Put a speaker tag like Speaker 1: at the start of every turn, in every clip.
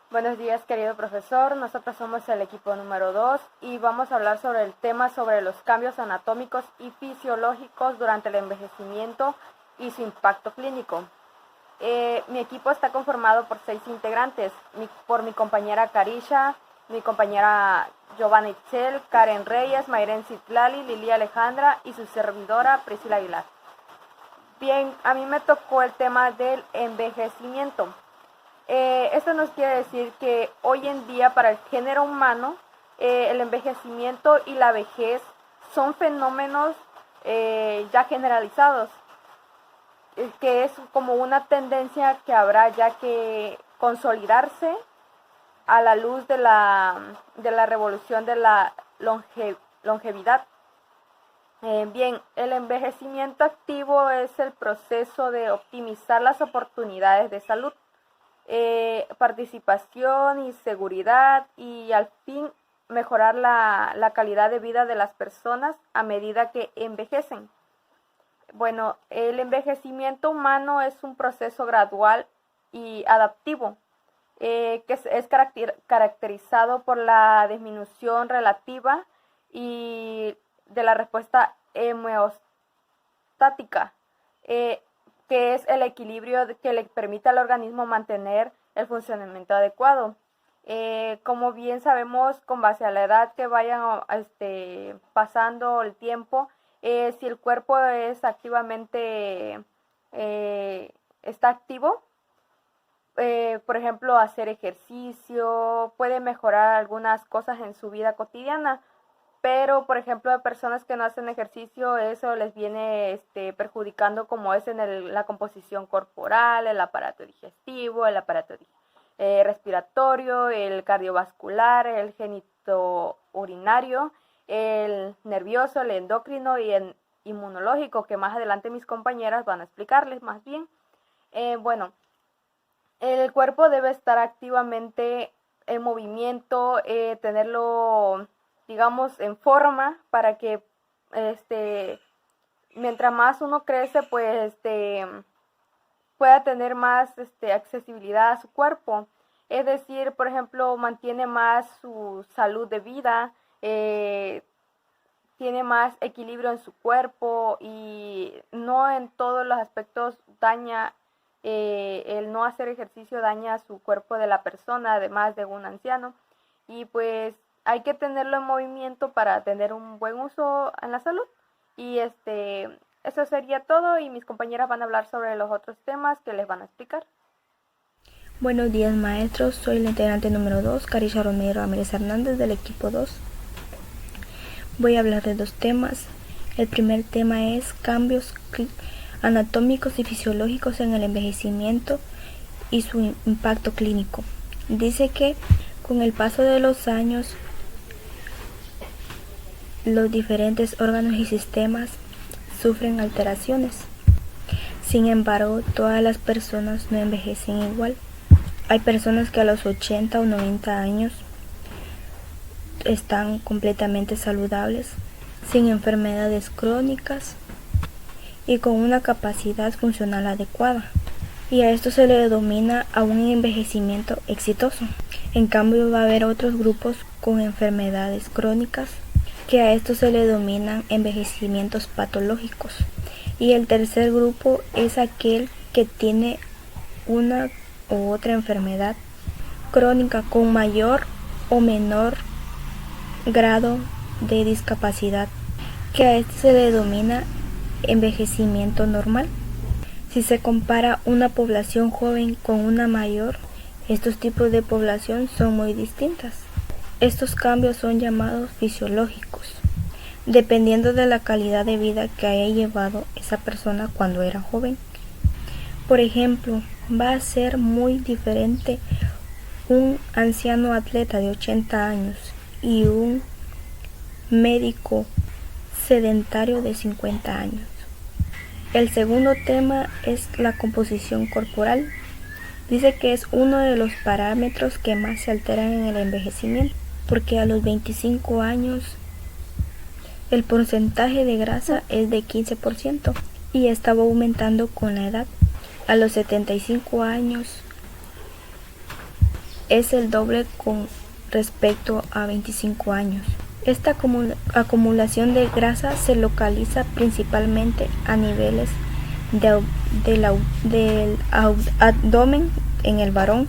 Speaker 1: Buenos días, querido profesor. Nosotros somos el equipo número 2 y vamos a hablar sobre el tema sobre los cambios anatómicos y fisiológicos durante el envejecimiento y su impacto clínico. Mi equipo está conformado por 6 integrantes, por mi compañera Carisha, mi compañera Giovanna Itzel, Karen Reyes, Mayren Citlali, Lili Alejandra y su servidora Priscila Aguilar. Bien, a mí me tocó el tema del envejecimiento. Esto nos quiere decir que hoy en día para el género humano el envejecimiento y la vejez son fenómenos ya generalizados, que es como una tendencia que habrá ya que consolidarse a la luz de la revolución de la longevidad. Bien, el envejecimiento activo es el proceso de optimizar las oportunidades de salud, participación y seguridad y al fin mejorar la calidad de vida de las personas a medida que envejecen. Bueno, el envejecimiento humano es un proceso gradual y adaptivo que es caracterizado por la disminución relativa y de la respuesta homeostática, que es el equilibrio que le permite al organismo mantener el funcionamiento adecuado. Como bien sabemos, con base a la edad que vayan pasando el tiempo, si el cuerpo es activamente está activo, por ejemplo, hacer ejercicio, puede mejorar algunas cosas en su vida cotidiana, pero por ejemplo a personas que no hacen ejercicio eso les viene perjudicando, como es en la composición corporal, el aparato digestivo, el aparato respiratorio, el cardiovascular, el genitourinario, el nervioso, el endocrino y el inmunológico, que más adelante mis compañeras van a explicarles más bien. Bueno, el cuerpo debe estar activamente en movimiento, tenerlo, digamos, en forma para que mientras más uno crece, pues pueda tener más accesibilidad a su cuerpo. Es decir, por ejemplo, mantiene más su salud de vida, tiene más equilibrio en su cuerpo y no en todos los aspectos daña. El no hacer ejercicio daña su cuerpo de la persona, además de un anciano, y pues hay que tenerlo en movimiento para tener un buen uso en la salud. Y eso sería todo, y mis compañeras van a hablar sobre los otros temas que les van a explicar.
Speaker 2: Buenos días, maestros. Soy la integrante número 2, Carisha Romero Amérez Hernández, del equipo 2. Voy a hablar de 2 temas. El primer tema es cambios anatómicos y fisiológicos en el envejecimiento y su impacto clínico. Dice que con el paso de los años los diferentes órganos y sistemas sufren alteraciones. Sin embargo, todas las personas no envejecen igual. Hay personas que a los 80 o 90 años están completamente saludables, sin enfermedades crónicas y con una capacidad funcional adecuada. Y a esto se le denomina a un envejecimiento exitoso. En cambio, va a haber otros grupos con enfermedades crónicas que a esto se le denominan envejecimientos patológicos. Y el tercer grupo es aquel que tiene una u otra enfermedad crónica con mayor o menor grado de discapacidad, que a esto se le denomina envejecimiento normal. Si se compara una población joven con una mayor, estos tipos de población son muy distintas. Estos cambios son llamados fisiológicos, dependiendo de la calidad de vida que haya llevado esa persona cuando era joven. Por ejemplo, va a ser muy diferente un anciano atleta de 80 años y un médico sedentario de 50 años. El segundo tema es la composición corporal. Dice que es uno de los parámetros que más se alteran en el envejecimiento, porque a los 25 años el porcentaje de grasa es de 15% y estaba aumentando con la edad. A los 75 años es el doble con respecto a 25 años. Esta acumulación de grasa se localiza principalmente a niveles del abdomen en el varón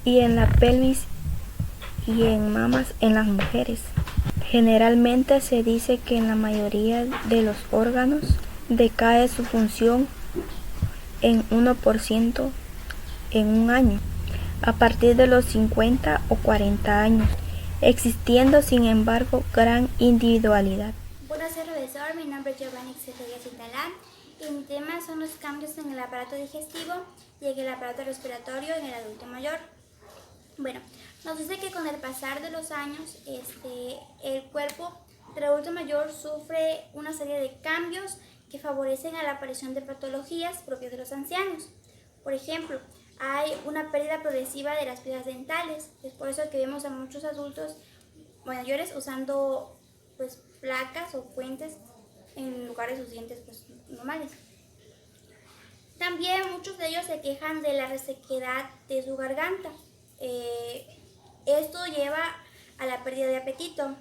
Speaker 2: y en la pelvis y en mamas en las mujeres. Generalmente se dice que en la mayoría de los órganos decae su función en 1% en un año, a partir de los 50 o 40 años, existiendo sin embargo gran individualidad.
Speaker 3: Buenas tardes, profesor. Mi nombre es Giovanni Xeferia Cintalán y mi tema son los cambios en el aparato digestivo y en el aparato respiratorio en el adulto mayor. Bueno, nos dice que con el pasar de los años, el cuerpo del adulto mayor sufre una serie de cambios que favorecen a la aparición de patologías propias de los ancianos. Por ejemplo, hay una pérdida progresiva de las piezas dentales. Es por eso que vemos a muchos adultos mayores usando placas o puentes en lugar de sus dientes normales. También muchos de ellos se quejan de la resequedad de su garganta. Esto lleva a la pérdida de apetito,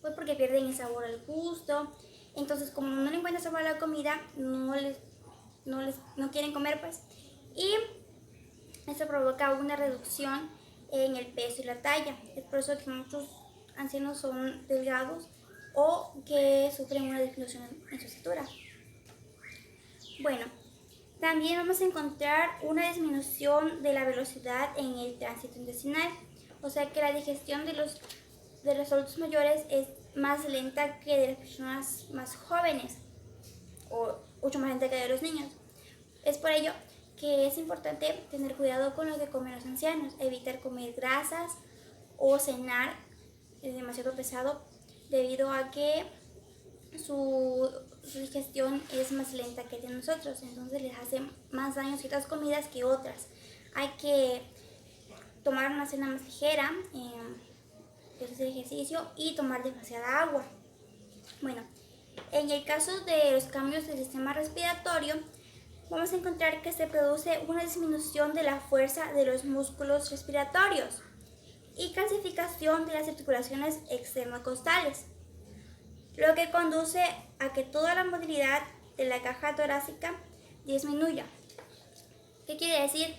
Speaker 3: pues porque pierden el sabor al gusto. Entonces, como no le encuentran sabor a la comida, no quieren comer, y esto provoca una reducción en el peso y la talla. Es por eso que muchos ancianos son delgados o que sufren una disminución en su estatura. Bueno, también vamos a encontrar una disminución de la velocidad en el tránsito intestinal, o sea que la digestión de los adultos mayores es más lenta que de las personas más jóvenes o mucho más lenta que de los niños. Es por ello que es importante tener cuidado con lo que comen los ancianos, evitar comer grasas o cenar demasiado pesado debido a que su digestión es más lenta que de nosotros, entonces les hace más daño ciertas comidas que otras. Hay que tomar una cena más ligera, hacer ejercicio y tomar demasiada agua. Bueno, en el caso de los cambios del sistema respiratorio, vamos a encontrar que se produce una disminución de la fuerza de los músculos respiratorios y calcificación de las articulaciones externocostales, lo que conduce a que toda la movilidad de la caja torácica disminuya. ¿Qué quiere decir?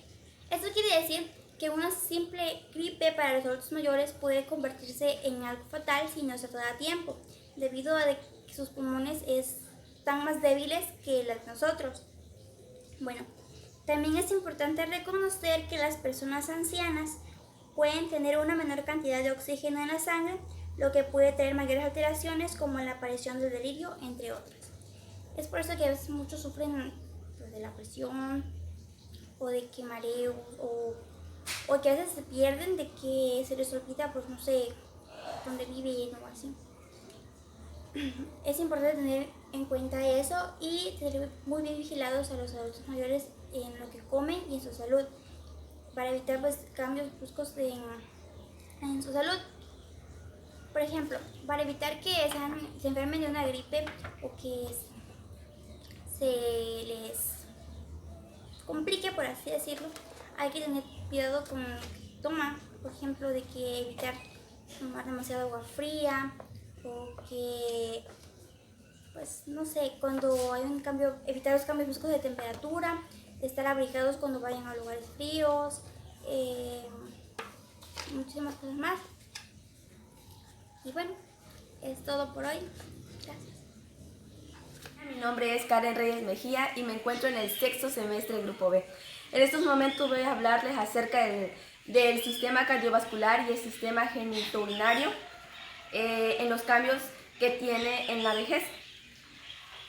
Speaker 3: Esto quiere decir que una simple gripe para los adultos mayores puede convertirse en algo fatal si no se trata a tiempo, debido a que sus pulmones están más débiles que los de nosotros. Bueno, también es importante reconocer que las personas ancianas pueden tener una menor cantidad de oxígeno en la sangre, lo que puede tener mayores alteraciones como la aparición del delirio, entre otras. Es por eso que a veces muchos sufren de la presión o de que mareos o que a veces se pierden de que se les olvida, no sé, dónde viven o así. Es importante tener en cuenta eso y tener muy bien vigilados a los adultos mayores en lo que comen y en su salud, para evitar cambios bruscos en su salud. Por ejemplo, para evitar que se enfermen de una gripe o que se les complique, por así decirlo, hay que tener cuidado con lo que toman. Por ejemplo, de que evitar tomar demasiada agua fría o que, no sé, cuando hay un cambio, evitar los cambios bruscos de temperatura, estar abrigados cuando vayan a lugares fríos, muchísimas cosas más. Y bueno, es todo por hoy. Gracias.
Speaker 4: Mi nombre es Karen Reyes Mejía y me encuentro en el sexto semestre del Grupo B. En estos momentos voy a hablarles acerca del sistema cardiovascular y el sistema genitourinario en los cambios que tiene en la vejez.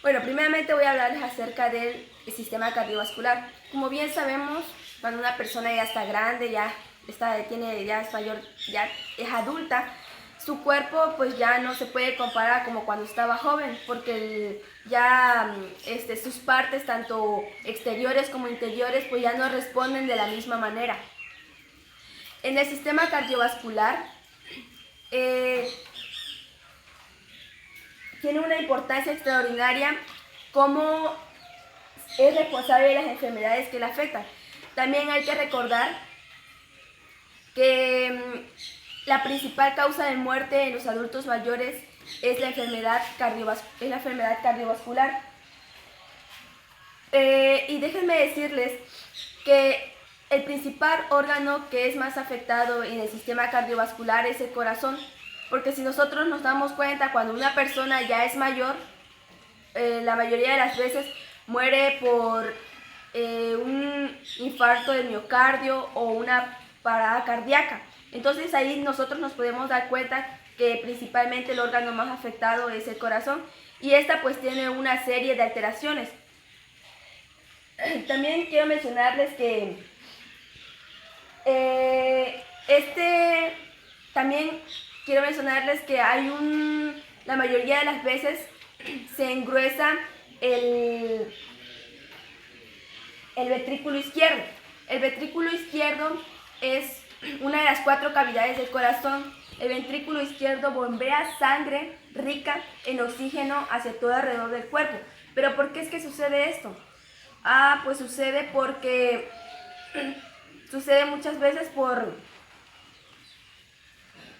Speaker 4: Bueno, primeramente voy a hablarles acerca del sistema cardiovascular. Como bien sabemos, cuando una persona ya está grande, ya es mayor, ya es adulta, su cuerpo ya no se puede comparar como cuando estaba joven, porque sus partes, tanto exteriores como interiores, ya no responden de la misma manera. En el sistema cardiovascular tiene una importancia extraordinaria como es responsable de las enfermedades que le afectan. También hay que recordar que la principal causa de muerte en los adultos mayores es la enfermedad cardiovascular. Y déjenme decirles que el principal órgano que es más afectado en el sistema cardiovascular es el corazón, porque si nosotros nos damos cuenta, cuando una persona ya es mayor, la mayoría de las veces muere por un infarto de miocardio o una parada cardíaca. Entonces ahí nosotros nos podemos dar cuenta que principalmente el órgano más afectado es el corazón, y esta pues tiene una serie de alteraciones. También quiero mencionarles que la mayoría de las veces se engruesa el ventrículo izquierdo. El ventrículo izquierdo es una de las 4 cavidades del corazón. El ventrículo izquierdo bombea sangre rica en oxígeno hacia todo alrededor del cuerpo. ¿Pero por qué es que sucede esto? Pues sucede porque sucede muchas veces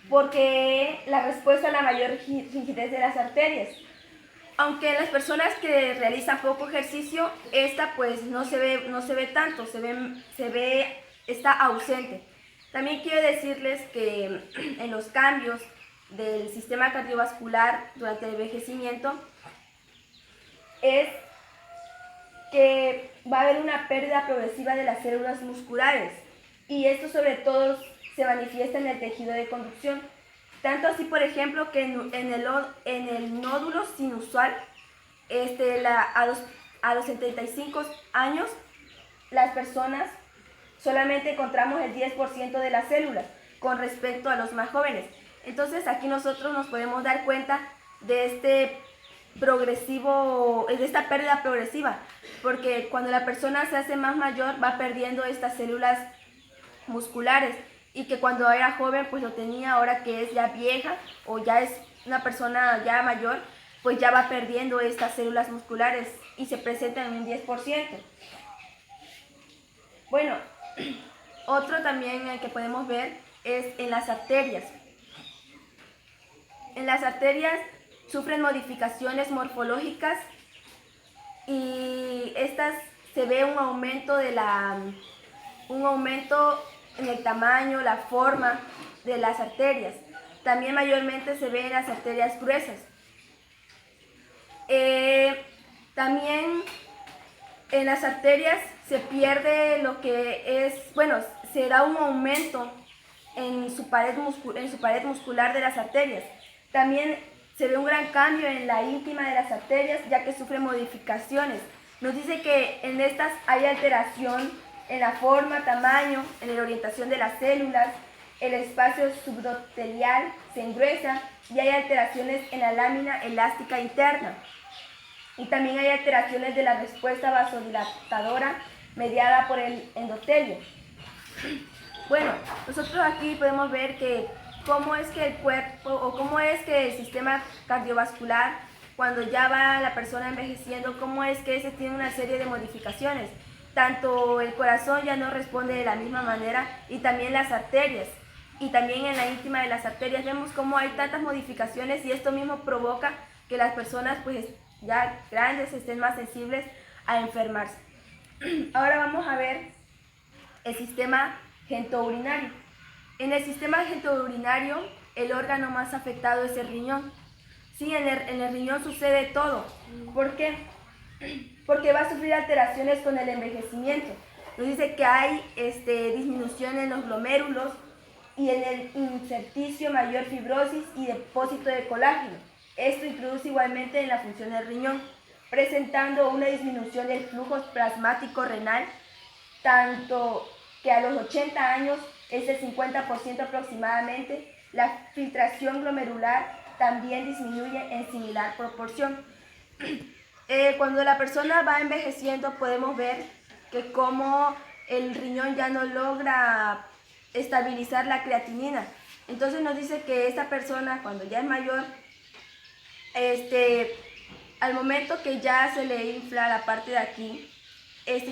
Speaker 4: porque la respuesta a la mayor rigidez de las arterias. Aunque en las personas que realizan poco ejercicio, esta pues no se ve tanto, está ausente. También quiero decirles que en los cambios del sistema cardiovascular durante el envejecimiento es que va a haber una pérdida progresiva de las células musculares, y esto sobre todo se manifiesta en el tejido de conducción. Tanto así, por ejemplo, que en el nódulo sinusal, a los 75 años, las personas solamente encontramos el 10% de las células con respecto a los más jóvenes. Entonces aquí nosotros nos podemos dar cuenta de esta pérdida progresiva, porque cuando la persona se hace más mayor va perdiendo estas células musculares, y que cuando era joven pues lo tenía, ahora que es ya vieja o ya es una persona ya mayor, pues ya va perdiendo estas células musculares y se presentan en un 10%. Bueno, otro también que podemos ver es en las arterias. En las arterias sufren modificaciones morfológicas, y estas se ve un aumento en el tamaño, la forma de las arterias. También mayormente se ve en las arterias gruesas. También en las arterias se pierde lo que es, se da un aumento en su pared muscular de las arterias. También se ve un gran cambio en la íntima de las arterias, ya que sufre modificaciones. Nos dice que en estas hay alteración en la forma, tamaño, en la orientación de las células, el espacio subendotelial se engruesa, y hay alteraciones en la lámina elástica interna. Y también hay alteraciones de la respuesta vasodilatadora mediada por el endotelio. Bueno, nosotros aquí podemos ver que cómo es que el cuerpo, o cómo es que el sistema cardiovascular, cuando ya va la persona envejeciendo, cómo es que ese tiene una serie de modificaciones. Tanto el corazón ya no responde de la misma manera, y también las arterias. Y también en la íntima de las arterias vemos cómo hay tantas modificaciones, y esto mismo provoca que las personas pues ya grandes estén más sensibles a enfermarse. Ahora vamos a ver el sistema genitourinario. En el sistema genitourinario, el órgano más afectado es el riñón. Sí, en el riñón sucede todo. ¿Por qué? Porque va a sufrir alteraciones con el envejecimiento. Nos dice que hay disminución en los glomérulos, y en el intersticio mayor fibrosis y depósito de colágeno. Esto introduce igualmente en la función del riñón, presentando una disminución del flujo plasmático renal, tanto que a los 80 años es del 50% aproximadamente. La filtración glomerular también disminuye en similar proporción. Cuando la persona va envejeciendo, podemos ver que como el riñón ya no logra estabilizar la creatinina. Entonces nos dice que esta persona, cuando ya es mayor, al momento que ya se le infla la parte de aquí,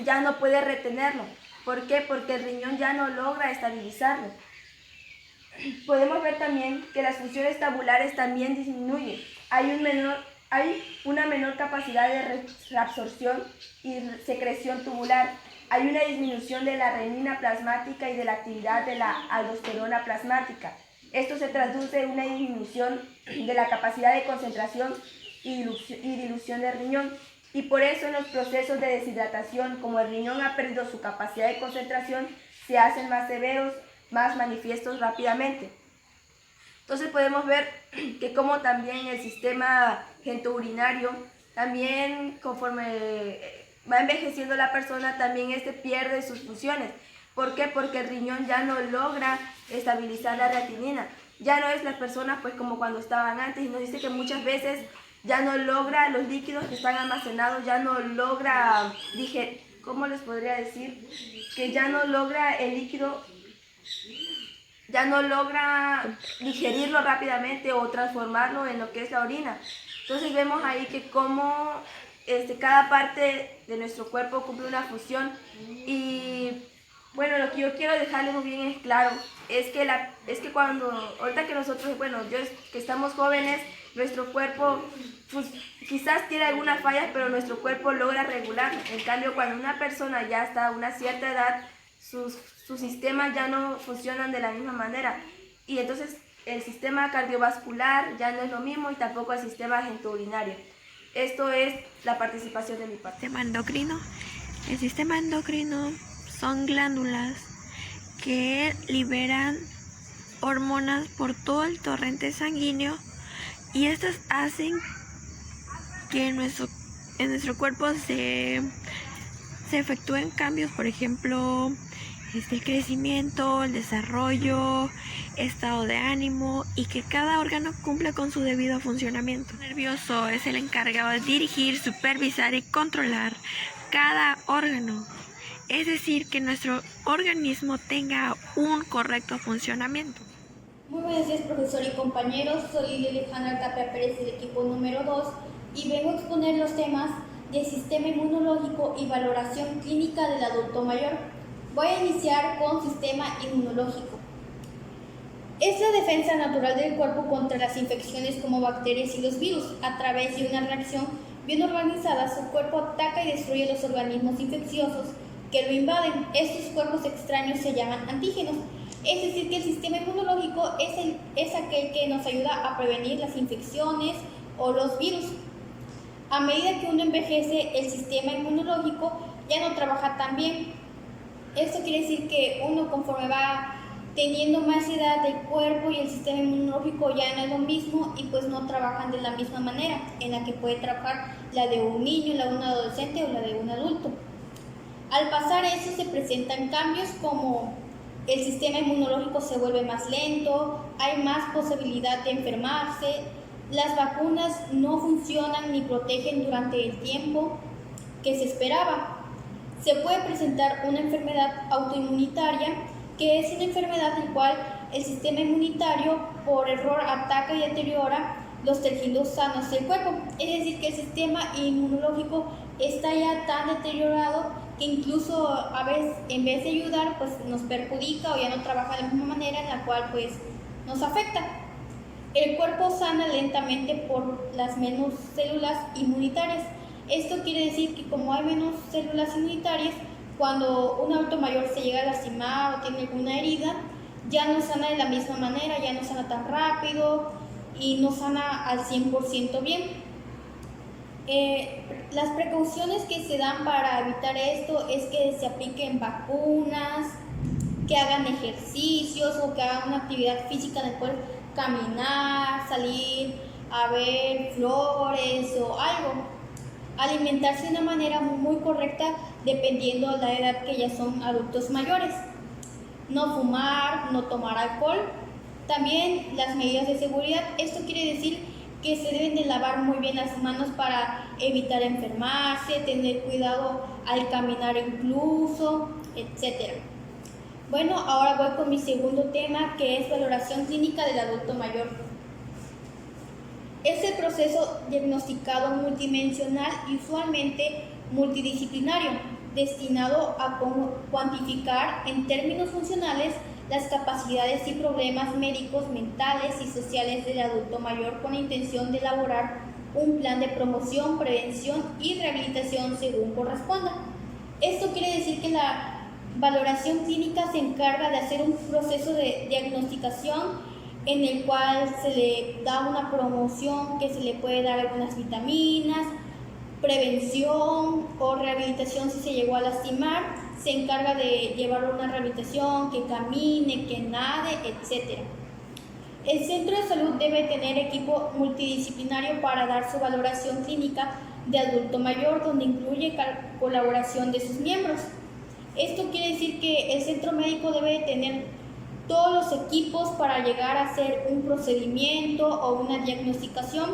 Speaker 4: ya no puede retenerlo. ¿Por qué? Porque el riñón ya no logra estabilizarlo. podemos ver también que las funciones tabulares también disminuyen. Hay una menor capacidad de reabsorción y secreción tubular. Hay una disminución de la renina plasmática y de la actividad de la aldosterona plasmática. Esto se traduce en una disminución de la capacidad de concentración y dilución del riñón. Y por eso en los procesos de deshidratación, como el riñón ha perdido su capacidad de concentración, se hacen más severos, más manifiestos rápidamente. Entonces podemos ver que como también el sistema genitourinario, también conforme va envejeciendo la persona, también pierde sus funciones. ¿Por qué? Porque el riñón ya no logra estabilizar la creatinina. Ya no es las personas pues como cuando estaban antes, y nos dice que muchas veces ya no logra los líquidos que están almacenados, ya no logra ¿cómo les podría decir? Que ya no logra el líquido, ya no logra digerirlo rápidamente o transformarlo en lo que es la orina. Entonces vemos ahí que cómo cada parte de nuestro cuerpo cumple una función. Y bueno, lo que yo quiero dejarles muy bien es claro, es que cuando, ahorita que nosotros, que estamos jóvenes, nuestro cuerpo pues, quizás tiene algunas fallas, pero nuestro cuerpo logra regularlo. En cambio, cuando una persona ya está a una cierta edad, sus sistemas ya no funcionan de la misma manera. Y entonces el sistema cardiovascular ya no es lo mismo, y tampoco el sistema genitourinario. Esto es la participación de mi parte.
Speaker 5: Sistema endocrino. El sistema endocrino son glándulas que liberan hormonas por todo el torrente sanguíneo, y estas hacen que en nuestro cuerpo se efectúen cambios, por ejemplo, el crecimiento, el desarrollo, estado de ánimo, y que cada órgano cumpla con su debido funcionamiento. El nervioso es el encargado de dirigir, supervisar y controlar cada órgano. Es decir, que nuestro organismo tenga un correcto funcionamiento.
Speaker 3: Muy buenos días, profesor y compañeros. Soy Lilia Alejandra Tapia Pérez del equipo número 2 y vengo a exponer los temas de sistema inmunológico y valoración clínica del adulto mayor. Voy a iniciar con sistema inmunológico. Es la defensa natural del cuerpo contra las infecciones como bacterias y los virus. A través de una reacción bien organizada, su cuerpo ataca y destruye los organismos infecciosos que lo invaden. Estos cuerpos extraños se llaman antígenos. Es decir, que el sistema inmunológico es aquel que nos ayuda a prevenir las infecciones o los virus. A medida que uno envejece, el sistema inmunológico ya no trabaja tan bien. Esto quiere decir que uno, conforme va teniendo más edad del cuerpo, y el sistema inmunológico ya no es lo mismo, y pues no trabajan de la misma manera en la que puede trabajar la de un niño, la de un adolescente o la de un adulto. Al pasar eso se presentan cambios como el sistema inmunológico se vuelve más lento, hay más posibilidad de enfermarse, las vacunas no funcionan ni protegen durante el tiempo que se esperaba. Se puede presentar una enfermedad autoinmunitaria, que es una enfermedad en la cual el sistema inmunitario por error ataca y deteriora los tejidos sanos del cuerpo. Es decir, que el sistema inmunológico está ya tan deteriorado que incluso a veces, en vez de ayudar, pues nos perjudica o ya no trabaja de la misma manera, en la cual pues nos afecta. El cuerpo sana lentamente por las menos células inmunitarias. Esto quiere decir que como hay menos células inmunitarias, cuando un adulto mayor se llega a lastimar o tiene alguna herida, ya no sana de la misma manera, ya no sana tan rápido y no sana al 100% bien. Las precauciones que se dan para evitar esto es que se apliquen vacunas, que hagan ejercicios o que hagan una actividad física en la cual caminar, salir a ver flores o algo. Alimentarse de una manera muy correcta dependiendo de la edad que ya son adultos mayores. No fumar, no tomar alcohol. También las medidas de seguridad. Esto quiere decir que se deben de lavar muy bien las manos para evitar enfermarse, tener cuidado al caminar incluso, etc. Bueno, ahora voy con mi segundo tema, que es valoración clínica del adulto mayor. Es el proceso diagnosticado multidimensional y usualmente multidisciplinario, destinado a cuantificar en términos funcionales las capacidades y problemas médicos, mentales y sociales del adulto mayor con la intención de elaborar un plan de promoción, prevención y rehabilitación según corresponda. Esto quiere decir que la valoración clínica se encarga de hacer un proceso de diagnosticación en el cual se le da una promoción, que se le puede dar algunas vitaminas, prevención o rehabilitación si se llegó a lastimar, se encarga de llevar una rehabilitación, que camine, que nade, etc. El centro de salud debe tener equipo multidisciplinario para dar su valoración clínica de adulto mayor, donde incluye colaboración de sus miembros. Esto quiere decir que el centro médico debe tener todos los equipos para llegar a hacer un procedimiento o una diagnosticación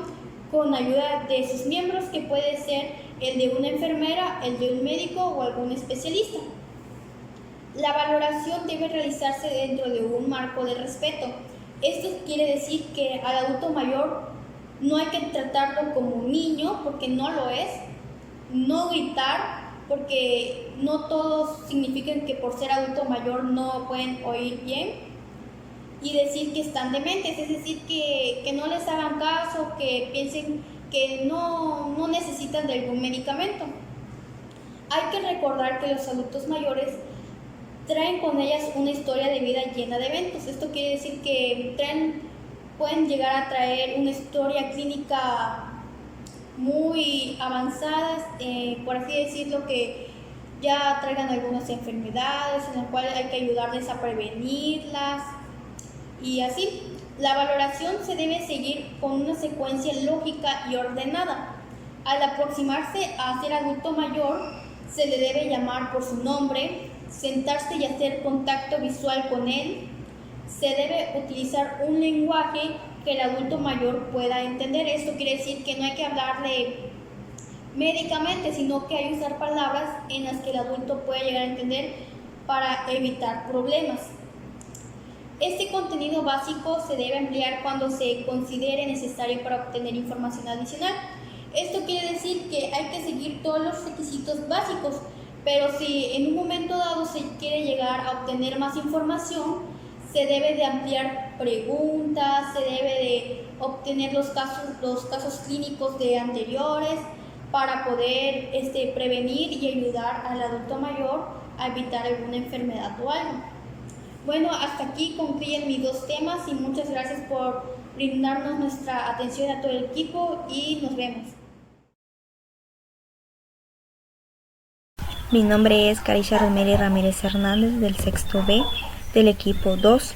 Speaker 3: con ayuda de sus miembros, que puede ser el de una enfermera, el de un médico o algún especialista. La valoración debe realizarse dentro de un marco de respeto. Esto quiere decir que al adulto mayor no hay que tratarlo como un niño, porque no lo es, no gritar, porque no todos significan que por ser adulto mayor no pueden oír bien, y decir que están dementes, es decir, que no les hagan caso, que piensen que no necesitan de algún medicamento. Hay que recordar que los adultos mayores traen con ellas una historia de vida llena de eventos. Esto quiere decir que pueden llegar a traer una historia clínica muy avanzadas, por así decirlo, que ya traigan algunas enfermedades en las cuales hay que ayudarles a prevenirlas y así. La valoración se debe seguir con una secuencia lógica y ordenada. Al aproximarse a ser adulto mayor, se le debe llamar por su nombre, sentarse y hacer contacto visual con él. Se debe utilizar un lenguaje que el adulto mayor pueda entender. Esto quiere decir que no hay que hablarle médicamente, sino que hay que usar palabras en las que el adulto pueda llegar a entender para evitar problemas. Este contenido básico se debe ampliar cuando se considere necesario para obtener información adicional. Esto quiere decir que hay que seguir todos los requisitos básicos, pero si en un momento dado se quiere llegar a obtener más información, se debe de ampliar preguntas, se debe de obtener los casos clínicos de anteriores para poder prevenir y ayudar al adulto mayor a evitar alguna enfermedad o algo. Bueno, hasta aquí concluyen mis dos temas y muchas gracias por brindarnos nuestra atención a todo el equipo y nos vemos.
Speaker 2: Mi nombre es Carisha Romery Ramírez Hernández del sexto B del equipo 2.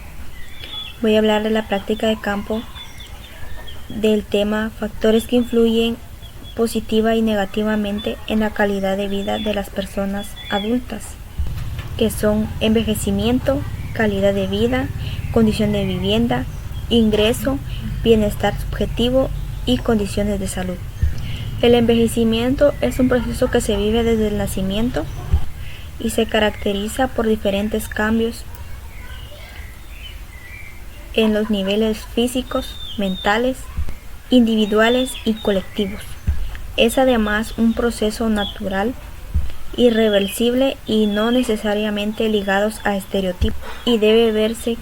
Speaker 2: Voy a hablar de la práctica de campo del tema factores que influyen positiva y negativamente en la calidad de vida de las personas adultas, que son envejecimiento, calidad de vida, condición de vivienda, ingreso, bienestar subjetivo y condiciones de salud. El envejecimiento es un proceso que se vive desde el nacimiento y se caracteriza por diferentes cambios en los niveles físicos, mentales, individuales y colectivos. Es además un proceso natural, irreversible y no necesariamente ligados a estereotipos, y debe verse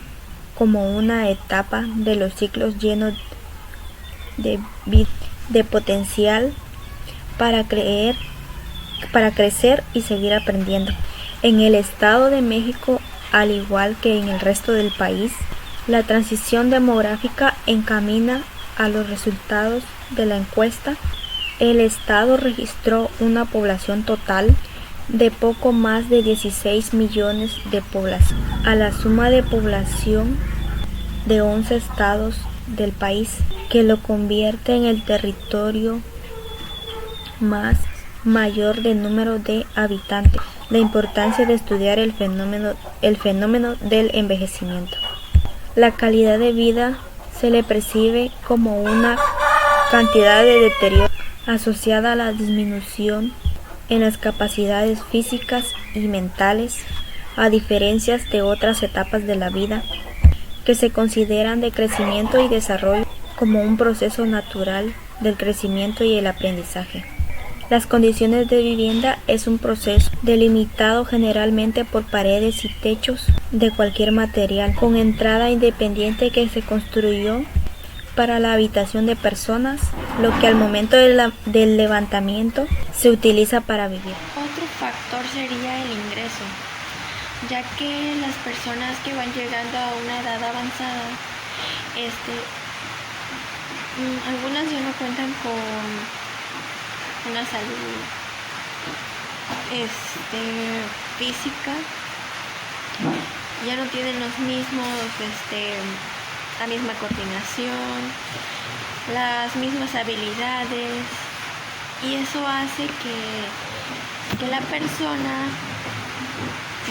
Speaker 2: como una etapa de los ciclos llenos de potencial para crecer y seguir aprendiendo. En el Estado de México, al igual que en el resto del país, la transición demográfica encamina a los resultados de la encuesta. El Estado registró una población total de poco más de 16 millones de población, a la suma de población de 11 estados del país, que lo convierte en el territorio más mayor de número de habitantes. La importancia de estudiar el fenómeno del envejecimiento. La calidad de vida se le percibe como una cantidad de deterioro asociada a la disminución en las capacidades físicas y mentales, a diferencia de otras etapas de la vida que se consideran de crecimiento y desarrollo como un proceso natural del crecimiento y el aprendizaje. Las condiciones de vivienda es un proceso delimitado generalmente por paredes y techos de cualquier material, con entrada independiente que se construyó para la habitación de personas, lo que al momento del levantamiento se utiliza para vivir.
Speaker 5: Otro factor sería el ingreso, ya que las personas que van llegando a una edad avanzada, algunas ya no cuentan con una salud física, ya no tienen los mismos la misma coordinación, las mismas habilidades, y eso hace que la persona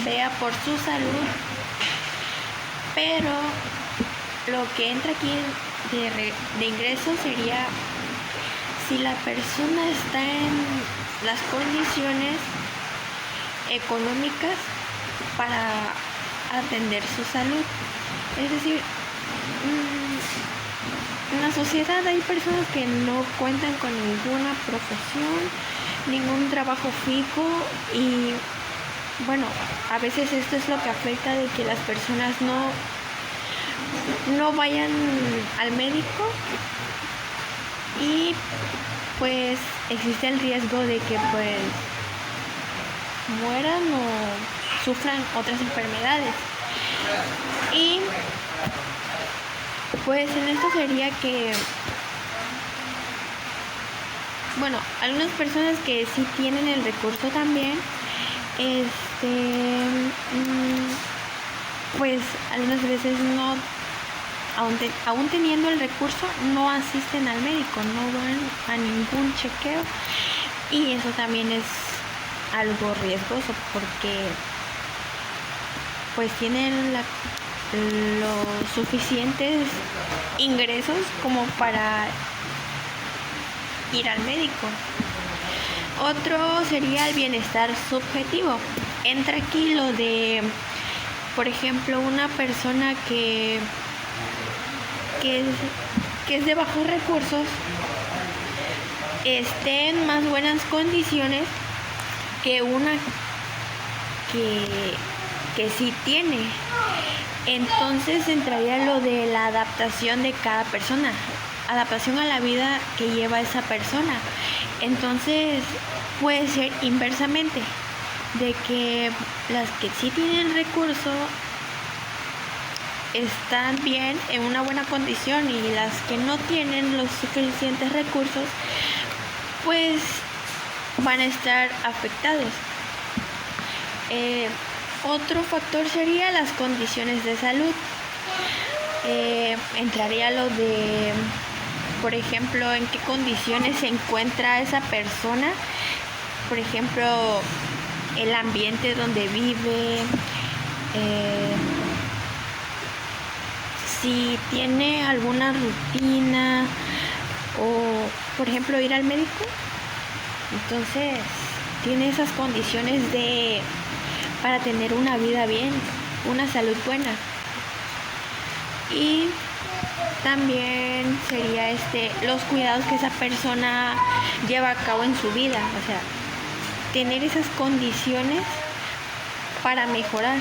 Speaker 5: vea por su salud, pero lo que entra aquí de ingreso sería si la persona está en las condiciones económicas para atender su salud. Es decir, en la sociedad hay personas que no cuentan con ninguna profesión, ningún trabajo fijo, y bueno, a veces esto es lo que afecta de que las personas no vayan al médico, y pues existe el riesgo de que pues mueran o sufran otras enfermedades. Y pues en esto sería que, bueno, algunas personas que sí tienen el recurso también, pues algunas veces no, aún teniendo el recurso, no asisten al médico, no van a ningún chequeo, y eso también es algo riesgoso porque pues tienen los suficientes ingresos como para ir al médico. Otro sería el bienestar subjetivo. Entra aquí lo de, por ejemplo, una persona que es de bajos recursos esté en más buenas condiciones que una que sí tiene. Entonces entraría lo de la adaptación de cada persona, adaptación a la vida que lleva esa persona. Entonces puede ser inversamente, de que las que sí tienen recursos están bien, en una buena condición, y las que no tienen los suficientes recursos pues van a estar afectados. Otro factor sería las condiciones de salud. Entraría lo de, por ejemplo, en qué condiciones se encuentra esa persona, por ejemplo, el ambiente donde vive, si tiene alguna rutina, o por ejemplo ir al médico. Entonces tiene esas condiciones para tener una vida bien, una salud buena. Y también sería los cuidados que esa persona lleva a cabo en su vida, o sea, tener esas condiciones para mejorar.